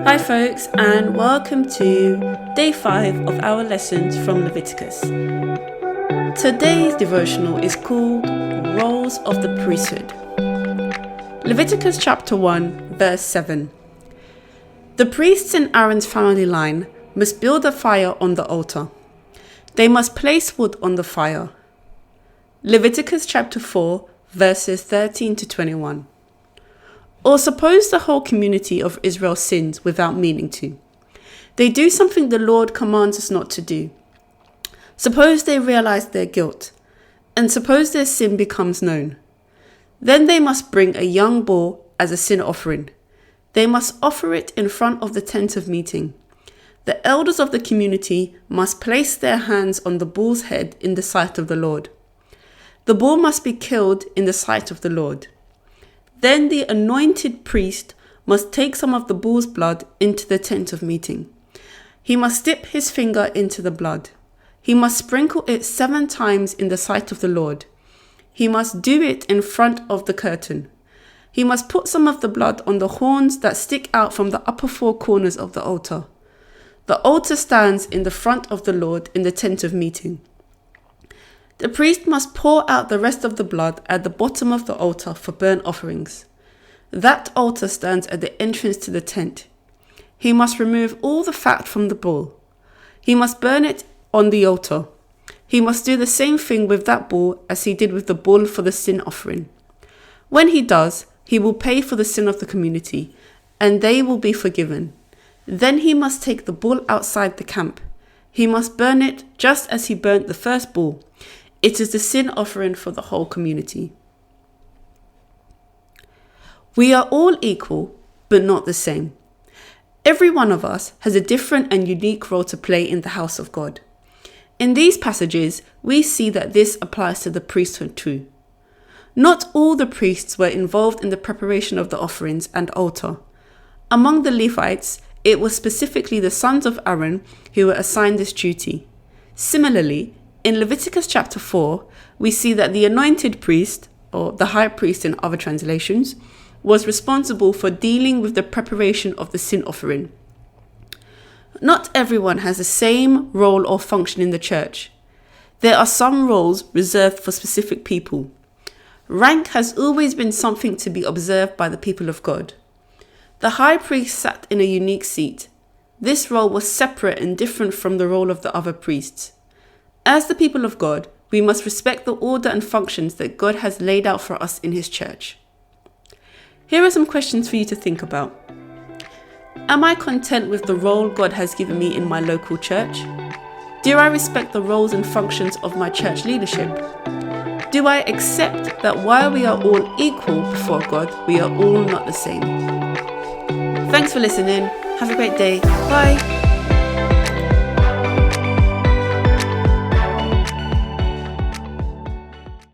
Hi folks, and welcome to day 5 of our lessons from Leviticus. Today's devotional is called Roles of the Priesthood. Leviticus chapter 1 verse 7. The priests in Aaron's family line must build a fire on the altar. They must place wood on the fire. Leviticus chapter 4 verses 13 to 21. Or suppose the whole community of Israel sins without meaning to. They do something the Lord commands us not to do. Suppose they realize their guilt, and suppose their sin becomes known. Then they must bring a young bull as a sin offering. They must offer it in front of the tent of meeting. The elders of the community must place their hands on the bull's head in the sight of the Lord. The bull must be killed in the sight of the Lord. Then the anointed priest must take some of the bull's blood into the tent of meeting. He must dip his finger into the blood. He must sprinkle it 7 times in the sight of the Lord. He must do it in front of the curtain. He must put some of the blood on the horns that stick out from the upper 4 corners of the altar. The altar stands in the front of the Lord in the tent of meeting. The priest must pour out the rest of the blood at the bottom of the altar for burnt offerings. That altar stands at the entrance to the tent. He must remove all the fat from the bull. He must burn it on the altar. He must do the same thing with that bull as he did with the bull for the sin offering. When he does, he will pay for the sin of the community, and they will be forgiven. Then he must take the bull outside the camp. He must burn it just as he burnt the first bull. It is the sin offering for the whole community. We are all equal, but not the same. Every one of us has a different and unique role to play in the house of God. In these passages, we see that this applies to the priesthood too. Not all the priests were involved in the preparation of the offerings and altar. Among the Levites, it was specifically the sons of Aaron who were assigned this duty. Similarly, in Leviticus chapter 4, we see that the anointed priest, or the high priest in other translations, was responsible for dealing with the preparation of the sin offering. Not everyone has the same role or function in the church. There are some roles reserved for specific people. Rank has always been something to be observed by the people of God. The high priest sat in a unique seat. This role was separate and different from the role of the other priests. As the people of God, we must respect the order and functions that God has laid out for us in His church. Here are some questions for you to think about. Am I content with the role God has given me in my local church? Do I respect the roles and functions of my church leadership? Do I accept that while we are all equal before God, we are all not the same? Thanks for listening. Have a great day. Bye.